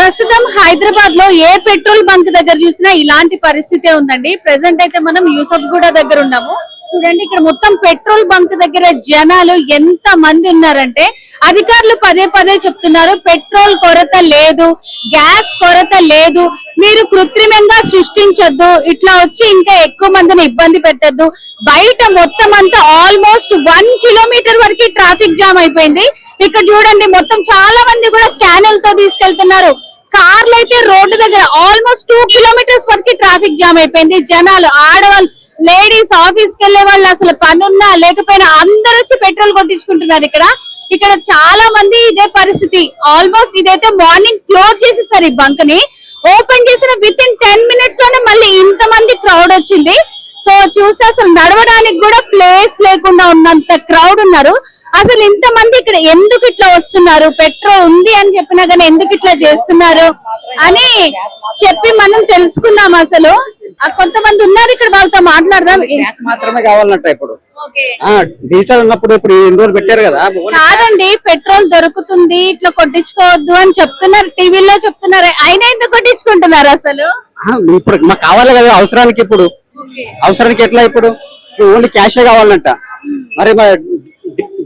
ప్రస్తుతం హైదరాబాద్ లో ఏ petrol bunk దగ్గర చూసినా ఇలాంటి పరిస్థితే ఉందండి. ప్రెసెంట్ అయితే మనం యూసఫ్ గూడ దగ్గర ఉన్నాము. చూడండి ఇక్కడ మొత్తం పెట్రోల్ బంక్ దగ్గర జనాలు ఎంత మంది ఉన్నారంటే అధికారులు పదే పదే చెప్తున్నారు పెట్రోల్ కొరత లేదు, గ్యాస్ కొరత లేదు, మీరు కృత్రిమంగా సృష్టించొద్దు, ఇట్లా వచ్చి ఇంకా ఎక్కువ మందిని ఇబ్బంది పెట్టద్దు. బయట మొత్తం అంతా ఆల్మోస్ట్ 1 కిలోమీటర్ వరకు ట్రాఫిక్ జామ్ అయిపోయింది. ఇక్కడ చూడండి మొత్తం చాలా మంది కూడా క్యానెల్ తో తీసుకెళ్తున్నారు. కార్లు అయితే రోడ్డు దగ్గర ఆల్మోస్ట్ 2 కిలోమీటర్స్ వరకు ట్రాఫిక్ జామ్ అయిపోయింది. జనాలు, ఆడవాళ్ళు, లేడీస్, ఆఫీస్ కి వెళ్లే వాళ్ళు, అసలు పనున్నా లేకపోయినా అందరూ వచ్చి పెట్రోల్ కొట్టించుకుంటున్నారు. ఇక్కడ చాలా మంది ఇదే పరిస్థితి. ఆల్మోస్ట్ ఇదైతే మార్నింగ్ క్లోజ్ చేసేసారు. ఈ బంక్ ని ఓపెన్ చేసిన విత్ ఇన్ 10 మినిట్స్ లోనే మళ్ళీ ఇంత మంది క్రౌడ్ వచ్చింది. సో చూస్తే అసలు నడవడానికి కూడా ప్లేస్ లేకుండా ఉన్నంత క్రౌడ్ ఉన్నారు. అసలు ఇంత మంది ఇక్కడ ఎందుకు ఇట్లా వస్తున్నారు, పెట్రోల్ ఉంది అని చెప్పినా కానీ ఎందుకు ఇట్లా చేస్తున్నారు అని చెప్పి మనం తెలుసుకుందాం. అసలు కొంతమంది ఉన్నారు ఇక్కడ, వాళ్ళతో మాట్లాడదాం. గ్యాస్ మాత్రమే కావాలంట ఇప్పుడు. డిజిటల్ ఉన్నప్పుడు ఇప్పుడు ఇండోర్ పెట్టారు కదా. కాదండి, పెట్రోల్ దొరుకుతుంది, ఇట్లా కొట్టించుకోవద్దు అని చెప్తున్నారు, టీవీలో చెప్తున్నారు. అయినా ఎందుకు కొట్టించుకుంటున్నారు అసలు? ఇప్పుడు మాకు కావాలి కదా అవసరానికి. ఇప్పుడు అవసరానికి ఎట్లా? ఇప్పుడు ఓన్లీ క్యాషే కావాలంట. మరి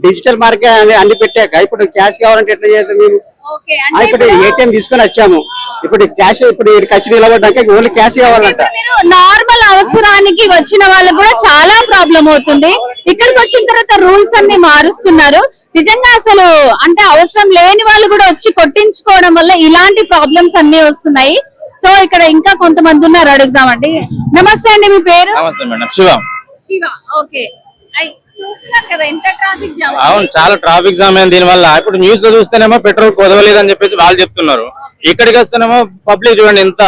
డిజిటల్ మార్కెట్ అన్ని పెట్టాక ఇప్పుడు క్యాష్ కావాలంటే ఎట్లా చేస్తాం మేము? ఇప్పుడు ఏటీఎం తీసుకొని వచ్చాము, ఇప్పుడు క్యాష్ ఇప్పుడు ఖర్చు నిలబడ్డాక ఓన్లీ క్యాష్ కావాలంట. నార్మల్ అవసరానికి వచ్చిన వాళ్ళకి కూడా చాలా ప్రాబ్లం అవుతుంది. ఇక్కడికి వచ్చిన తర్వాత రూల్స్ అన్ని మారుస్తున్నారు. నిజంగా అసలు అంటే అవసరం లేని వాళ్ళు కూడా వచ్చి కొట్టించుకోవడం వల్ల ఇలాంటి ప్రాబ్లమ్స్ అన్ని వస్తున్నాయి. సో ఇక్కడ ఇంకా కొంతమంది ఉన్నారు, అడుగుదామండి. నమస్తే అండి, మీ పేరు? నమస్తే మేడం, శివ. శివ, ఓకే. చూస్తున్నారు కదా ఎంత ట్రాఫిక్ జామ్. అవును, చాలా ట్రాఫిక్ జామ్ అయింది దీని వల్ల. ఇప్పుడు న్యూస్ లో చూస్తేనేమో పెట్రోల్ కుదవలేదని చెప్పేసి వాళ్ళు చెప్తున్నారు. ఇక్కడికి వస్తేనేమో పబ్లిక్ చూడండి ఎంత.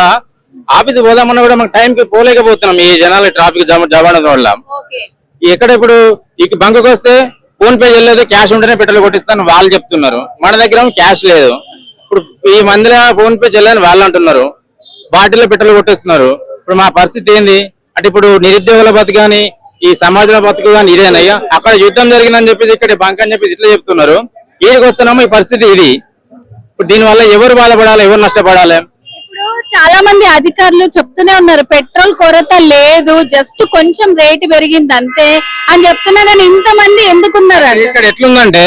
ఆఫీస్ పోదామన్నా కూడా మనకు టైం కి పోలేకపోతున్నాం ఈ జనాలు ట్రాఫిక్ జామ్ జరగడం వల్ల. ఇక్కడ ఇప్పుడు ఈ బంకుకి వస్తే ఫోన్ పే చేయలేదు, క్యాష్ ఉంటేనే పెట్రోల్ కొట్టిస్తాను వాళ్ళు చెప్తున్నారు. మన దగ్గర క్యాష్ లేదు. ఇప్పుడు ఈ మందిలో ఫోన్ పే చేయలేదని వాళ్ళు అంటున్నారు, బాటిల్లో పెట్రోల్ కొట్టేస్తున్నారు. ఇప్పుడు మా పరిస్థితి ఏంది అంటే ఇప్పుడు నిరుద్యోగుల బతుకాని ఈ సమాజంలో బతుకు కానీ ఇదేనయ్యా. అక్కడ యుద్ధం జరిగిందని చెప్పేసి ఇక్కడ బంక్ అని చెప్పేసి ఇట్లా చెప్తున్నారు. ఏడికి వస్తున్నామో ఈ పరిస్థితి ఇది. ఇప్పుడు దీని వల్ల ఎవరు బాధపడాలి, ఎవరు నష్టపడాలి? ఇప్పుడు చాలా మంది అధికారులు చెప్తూనే ఉన్నారు పెట్రోల్ కొరత లేదు, జస్ట్ కొంచెం రేటు పెరిగింది అంతే అని చెప్తున్నా కానీ ఇంతమంది ఎందుకున్నారు? ఇక్కడ ఎట్లుందంటే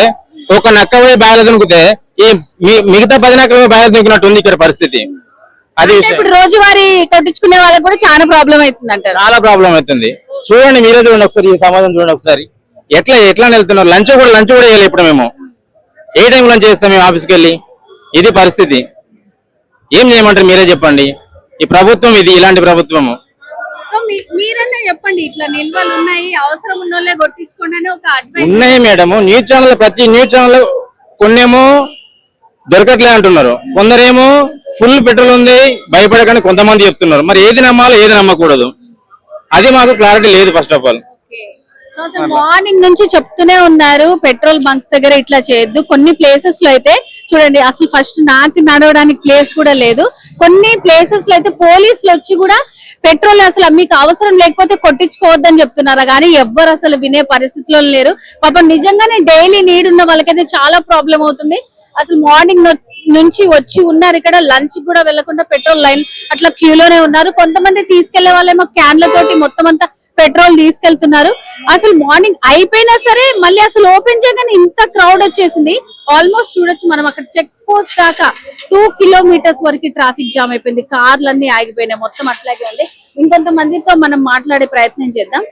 ఒక నక్క పోయి బాగా దునుకుతే ఈ మిగతా 10 నక్కలు బాగా దునుకున్నట్టు ఉంది ఇక్కడ పరిస్థితి. అది ఇప్పుడు రోజువారీ కొట్టించుకునే వాళ్ళకి కూడా చాలా ప్రాబ్లం అవుతుంది అంటారు. చాలా ప్రాబ్లం అవుతుంది. చూడండి, మీరే చూడండి ఒకసారి, ఈ సమాజం చూడండి ఒకసారి ఎట్లా వెళ్తున్నారు. లంచ్ కూడా చేయాలి. ఇప్పుడు మేము ఏ టైం లంచ్ చేస్తాం మేము ఆఫీస్కి వెళ్ళి? ఇది పరిస్థితి. ఏం చేయమంటారు మీరే చెప్పండి. ఈ ప్రభుత్వం ఇది ఇలాంటి ప్రభుత్వము. మీరన్నా చెప్పండి, ఇట్లా నిల్వలు ఉన్నాయి, అవసరం ఉన్న వాళ్ళే కొట్టించుకోండి అని ఒక అడ్వైస్ ఉన్నాయి మేడం. న్యూస్ ఛానల్, ప్రతి న్యూస్ ఛానల్ కొన్నేమో దొరకట్లే అంటున్నారు, కొందరేమో ఫుల్ పెట్రోల్ ఉంది భయపడకని కొంతమంది చెప్తున్నారు. మరి ఏది నమ్మాలో ఏది నమ్మకూడదు అది మాకు క్లారిటీ లేదు. ఫస్ట్ ఆఫ్ ఆల్ మార్నింగ్ నుంచి చెప్తూనే ఉన్నారు పెట్రోల్ బంక్స్ దగ్గర ఇట్లా చేయొద్దు. కొన్ని ప్లేసెస్ లో అయితే చూడండి అసలు ఫస్ట్ నాకు నడవడానికి ప్లేస్ కూడా లేదు. కొన్ని ప్లేసెస్ లో అయితే పోలీసులు వచ్చి కూడా పెట్రోల్ అసలు మీకు అవసరం లేకపోతే కొట్టించుకోవద్దని చెప్తున్నారు. కానీ ఎవ్వరు అసలు వినే పరిస్థితిలో లేరు. పాపం నిజంగానే డైలీ నీడ్ ఉన్న వాళ్ళకైతే చాలా ప్రాబ్లం అవుతుంది. అసలు మార్నింగ్ నుంచి వచ్చి ఉన్నారు ఇక్కడ, లంచ్ కూడా వెళ్లకుండా పెట్రోల్ లైన్ అట్లా క్యూలోనే ఉన్నారు. కొంతమంది తీసుకెళ్లే వాళ్ళేమో క్యాన్లతోటి మొత్తం అంతా పెట్రోల్ తీసుకెళ్తున్నారు. అసలు మార్నింగ్ అయిపోయినా సరే మళ్ళీ అసలు ఓపెన్ చేయగానే ఇంత క్రౌడ్ వచ్చేసింది. ఆల్మోస్ట్ చూడొచ్చు మనం అక్కడ చెక్ పోస్ట్ దాకా 2 కిలోమీటర్స్ వరకు ట్రాఫిక్ జామ్ అయిపోయింది. కార్లన్నీ ఆగిపోయినాయి, మొత్తం అట్లాగే ఉంది. ఇంకొంత మందితో మనం మాట్లాడే ప్రయత్నం చేద్దాం.